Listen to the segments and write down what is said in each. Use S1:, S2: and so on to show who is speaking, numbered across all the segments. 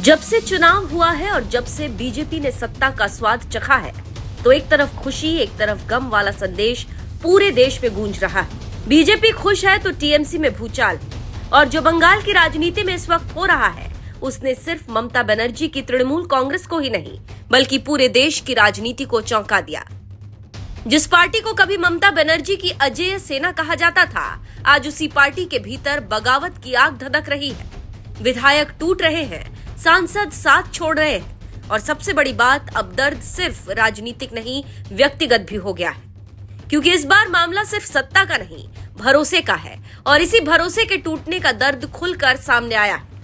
S1: जब से चुनाव हुआ है और जब से बीजेपी ने सत्ता का स्वाद चखा है, तो एक तरफ खुशी एक तरफ गम वाला संदेश पूरे देश में गूंज रहा है। बीजेपी खुश है तो टीएमसी में भूचाल, और जो बंगाल की राजनीति में इस वक्त हो रहा है उसने सिर्फ ममता बनर्जी की तृणमूल कांग्रेस को ही नहीं बल्कि पूरे देश की राजनीति को चौंका दिया। जिस पार्टी को कभी ममता बनर्जी की अजेय सेना कहा जाता था, आज उसी पार्टी के भीतर बगावत की आग धधक रही है। विधायक टूट रहे हैं, सांसद साथ छोड़ रहे हैं, और सबसे बड़ी बात, अब दर्द सिर्फ राजनीतिक नहीं व्यक्तिगत भी हो गया है, क्योंकि इस बार मामला सिर्फ सत्ता का नहीं भरोसे का है, और इसी भरोसे के टूटने का दर्द खुलकर सामने आया है।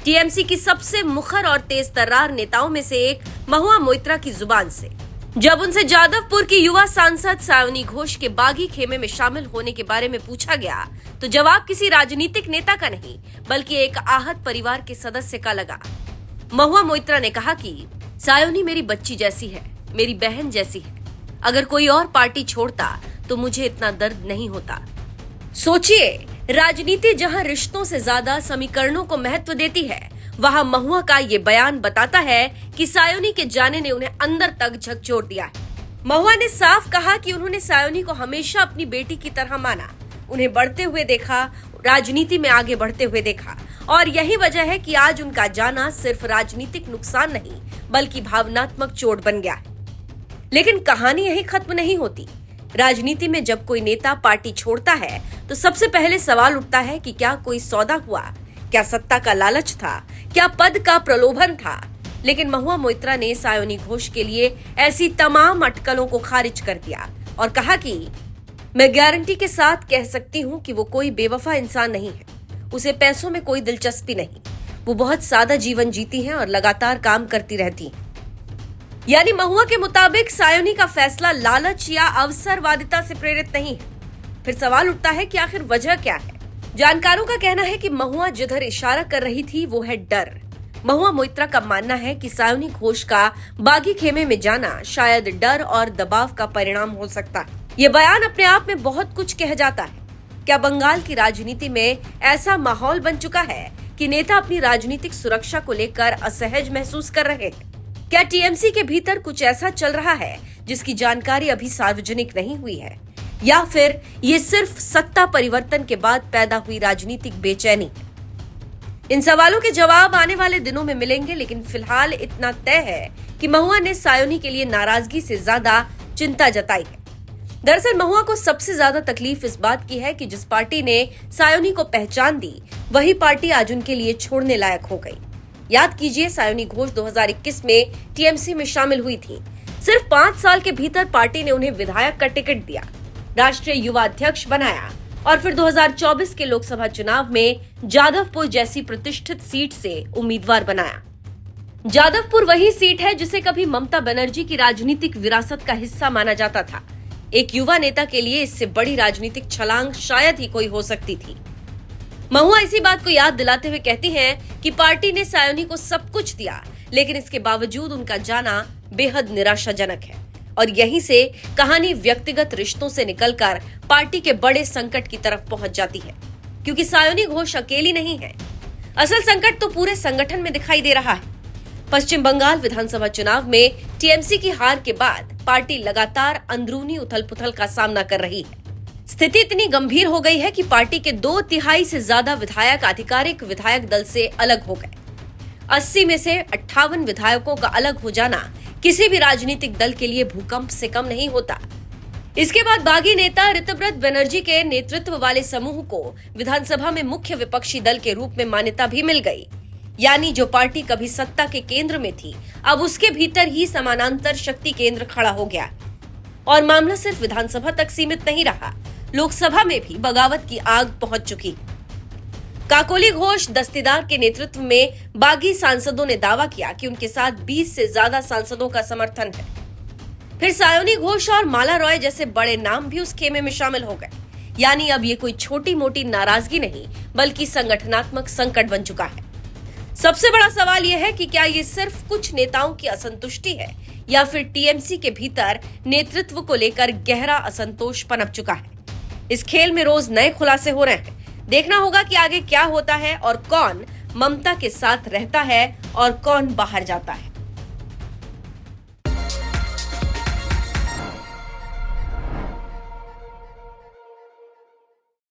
S1: टीएमसी की सबसे मुखर और तेज तर्रार नेताओं में से एक महुआ मोइत्रा की जुबान से जब उनसे जादवपुर की युवा सांसद सायोनी घोष के बागी खेमे में शामिल होने के बारे में पूछा गया, तो जवाब किसी राजनीतिक नेता का नहीं बल्कि एक आहत परिवार के सदस्य का लगा। महुआ मोइत्रा ने कहा कि सायोनी मेरी बच्ची जैसी है, मेरी बहन जैसी है। अगर कोई और पार्टी छोड़ता तो मुझे इतना दर्द नहीं होता। सोचिए, राजनीति जहां रिश्तों से ज्यादा समीकरणों को महत्व देती है, वहां महुआ का ये बयान बताता है कि सायोनी के जाने ने उन्हें अंदर तक झकझोर दिया है। महुआ ने साफ कहा कि उन्होंने सायोनी को हमेशा अपनी बेटी की तरह माना, उन्हें बढ़ते हुए देखा, राजनीति में आगे बढ़ते हुए देखा, और यही वजह है कि आज उनका जाना सिर्फ राजनीतिक नुकसान नहीं बल्कि भावनात्मक चोट बन गया है। लेकिन कहानी यही खत्म नहीं होती। राजनीति में जब कोई नेता पार्टी छोड़ता है तो सबसे पहले सवाल उठता है कि क्या कोई सौदा हुआ, क्या सत्ता का लालच था, क्या पद का प्रलोभन था। लेकिन महुआ मोइत्रा ने सायोनी घोष के लिए ऐसी तमाम अटकलों को खारिज कर दिया और कहा कि मैं गारंटी के साथ कह सकती हूँ कि वो कोई बेवफा इंसान नहीं है, उसे पैसों में कोई दिलचस्पी नहीं, वो बहुत सादा जीवन जीती हैं और लगातार काम करती रहती हैं। यानी महुआ के मुताबिक सायोनी का फैसला लालच या अवसरवादिता से प्रेरित नहीं है। फिर सवाल उठता है कि आखिर वजह क्या है। जानकारों का कहना है कि महुआ जिधर इशारा कर रही थी वो है डर। महुआ मोइत्रा का मानना है कि सायोनी घोष का बागी खेमे में जाना शायद डर और दबाव का परिणाम हो सकता है। ये बयान अपने आप में बहुत कुछ कह जाता है। क्या बंगाल की राजनीति में ऐसा माहौल बन चुका है कि नेता अपनी राजनीतिक सुरक्षा को लेकर असहज महसूस कर रहे हैं? क्या टीएमसी के भीतर कुछ ऐसा चल रहा है जिसकी जानकारी अभी सार्वजनिक नहीं हुई है, या फिर ये सिर्फ सत्ता परिवर्तन के बाद पैदा हुई राजनीतिक बेचैनी है? इन सवालों के जवाब आने वाले दिनों में मिलेंगे, लेकिन फिलहाल इतना तय है कि महुआ ने सायोनी के लिए नाराजगी से ज्यादा चिंता जताई है। दरअसल महुआ को सबसे ज्यादा तकलीफ इस बात की है कि जिस पार्टी ने सायोनी को पहचान दी, वही पार्टी आज उनके लिए छोड़ने लायक हो गई। याद कीजिए, सायोनी घोष 2021 में टीएमसी में शामिल हुई थी। सिर्फ 5 साल के भीतर पार्टी ने उन्हें विधायक का टिकट दिया, राष्ट्रीय युवा अध्यक्ष बनाया और फिर 2024 के लोकसभा चुनाव में जादवपुर जैसी प्रतिष्ठित सीट से उम्मीदवार बनाया। जादवपुर वही सीट है जिसे कभी ममता बनर्जी की राजनीतिक विरासत का हिस्सा माना जाता था। एक युवा नेता के लिए इससे बड़ी राजनीतिक छलांग शायद ही कोई हो सकती थी। महुआ इसी बात को याद दिलाते हुए कहती हैं कि पार्टी ने सायोनी को सब कुछ दिया, लेकिन इसके बावजूद उनका जाना बेहद निराशाजनक है, और यहीं से कहानी व्यक्तिगत रिश्तों से निकलकर पार्टी के बड़े संकट की तरफ पहुंच जाती है। क्योंकि सायोनी घोष अकेली नहीं है, असल संकट तो पूरे संगठन में दिखाई दे रहा है। पश्चिम बंगाल विधानसभा चुनाव में टीएमसी की हार के बाद पार्टी लगातार अंदरूनी उथल-पुथल का सामना कर रही है। स्थिति इतनी गंभीर हो गई है कि पार्टी के 2/3 से ज्यादा विधायक आधिकारिक विधायक दल से अलग हो गए। 80 में से 58 विधायकों का अलग हो जाना किसी भी राजनीतिक दल के लिए भूकंप से कम नहीं होता। इसके बाद बागी नेता ऋतव्रत बनर्जी के नेतृत्व वाले समूह को विधानसभा में मुख्य विपक्षी दल के रूप में मान्यता भी मिल गई। यानी जो पार्टी कभी सत्ता के केंद्र में थी, अब उसके भीतर ही समानांतर शक्ति केंद्र खड़ा हो गया। और मामला सिर्फ विधानसभा तक सीमित नहीं रहा, लोकसभा में भी बगावत की आग पहुंच चुकी। काकोली घोष दस्तीदार के नेतृत्व में बागी सांसदों ने दावा किया कि उनके साथ 20 से ज्यादा सांसदों का समर्थन है। फिर सायोनी घोष और माला रॉय जैसे बड़े नाम भी उस खेमे में शामिल हो गए। यानी अब ये कोई छोटी मोटी नाराजगी नहीं बल्कि संगठनात्मक संकट बन चुका है। सबसे बड़ा सवाल यह है कि क्या ये सिर्फ कुछ नेताओं की असंतुष्टि है या फिर टीएमसी के भीतर नेतृत्व को लेकर गहरा असंतोष पनप चुका है। इस खेल में रोज नए खुलासे हो रहे हैं। देखना होगा कि आगे क्या होता है और कौन ममता के साथ रहता है और कौन बाहर जाता है।